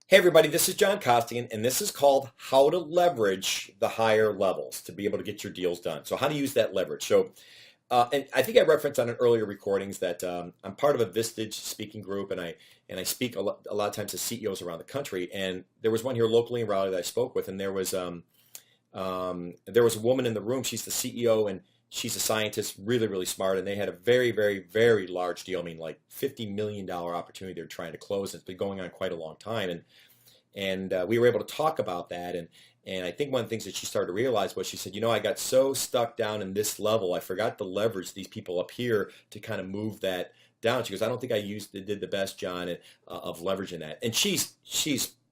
Hey everybody, this is John Costigan, and this is called How to Leverage the Higher Levels to be able to get your deals done. So how to use that leverage. And I think I referenced on an earlier recordings that I'm part of a Vistage speaking group, and I speak a lot of times to CEOs around the country. And there was one here locally in Raleigh that I spoke with, and there was a woman in the room. She's the CEO, and she's a scientist, really, really smart, and they had a very, very, very large deal. I mean, like $50 million opportunity they're trying to close. It's been going on quite a long time, and we were able to talk about that. And I think one of the things that she started to realize was she said, I got so stuck down in this level, I forgot to leverage these people up here to kind of move that down. She goes, I don't think I did the best, John, of leveraging that. And she's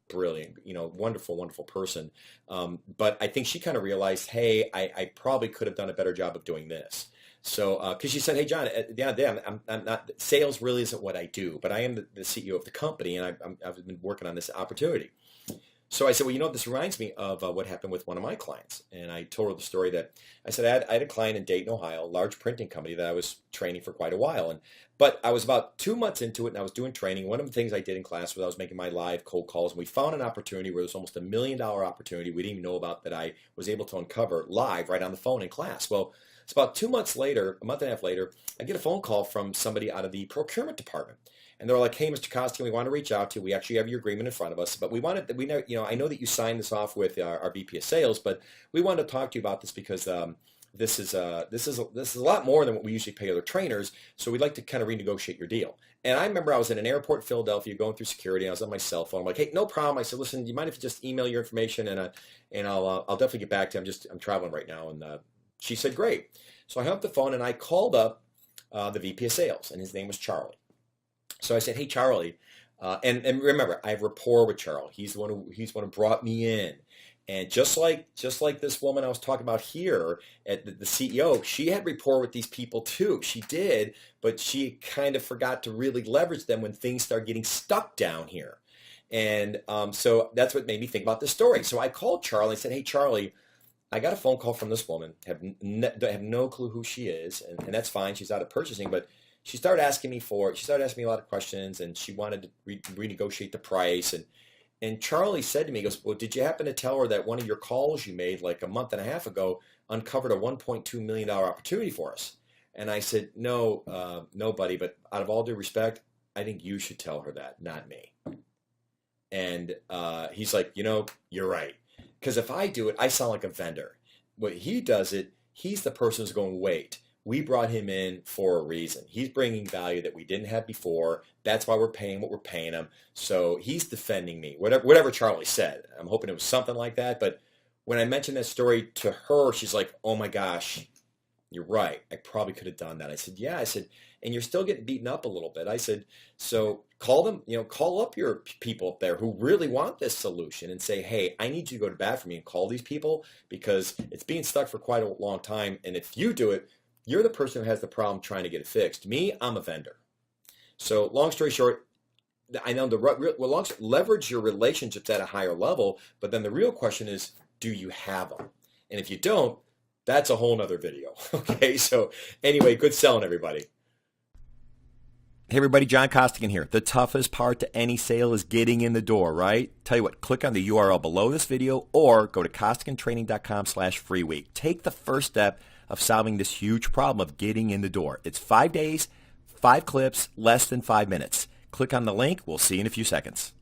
brilliant, wonderful, wonderful person. But I think she kind of realized, hey, I probably could have done a better job of doing this. So, because she said, hey, John, at the end of the day, I'm not, sales really isn't what I do, but I am the CEO of the company, and I've been working on this opportunity. So I said, well, this reminds me of what happened with one of my clients. And I told her the story that I said I had a client in Dayton, Ohio, a large printing company that I was training for quite a while. But I was about 2 months into it, and I was doing training. One of the things I did in class was I was making my live cold calls, and we found an opportunity where it was almost $1 million opportunity we didn't even know about that I was able to uncover live right on the phone in class. Well, it's about 2 months later, a month and a half later, I get a phone call from somebody out of the procurement department. And they're like, hey, Mr. Costigan, we want to reach out to you. We actually have your agreement in front of us, but I know that you signed this off with our VP of sales, but we wanted to talk to you about this because this is a lot more than what we usually pay other trainers. So we'd like to kind of renegotiate your deal. And I remember I was in an airport in Philadelphia going through security. I was on my cell phone. I'm like, hey, no problem. I said, listen, do you mind if you just email your information and I'll definitely get back to you. I'm traveling right now. And she said, great. So I hung up the phone and I called up the VP of sales, and his name was Charlie. So I said, hey, Charlie, and remember, I have rapport with Charlie. He's the one who brought me in. And just like this woman I was talking about here at the CEO, she had rapport with these people too. She did, but she kind of forgot to really leverage them when things started getting stuck down here. And so that's what made me think about this story. So I called Charlie and said, hey, Charlie, I got a phone call from this woman. Have no clue who she is, and that's fine. She's out of purchasing, but she started asking me a lot of questions, and she wanted to renegotiate the price. And Charlie said to me, he goes, well, did you happen to tell her that one of your calls you made like a month and a half ago uncovered a $1.2 million opportunity for us? And I said, no, buddy, but out of all due respect, I think you should tell her that, not me. And he's like, you're right. Because if I do it, I sound like a vendor. When he does it, he's the person who's going, wait. We brought him in for a reason. He's bringing value that we didn't have before. That's why we're paying what we're paying him. So he's defending me, whatever Charlie said. I'm hoping it was something like that. But when I mentioned that story to her, she's like, oh my gosh, you're right. I probably could have done that. I said, yeah. I said, and you're still getting beaten up a little bit. I said, so call them, call up your people up there who really want this solution and say, hey, I need you to go to bat for me and call these people because it's being stuck for quite a long time. And if you do it, you're the person who has the problem trying to get it fixed. Me, I'm a vendor. So long story short, I know leverage your relationships at a higher level, but then the real question is, do you have them? And if you don't, that's a whole nother video. Okay, so anyway, good selling, everybody. Hey everybody, John Costigan here. The toughest part to any sale is getting in the door, right? Tell you what, click on the URL below this video or go to costigantraining.com/free week. Take the first step of solving this huge problem of getting in the door. It's 5 days, 5 clips, less than 5 minutes. Click on the link. We'll see you in a few seconds.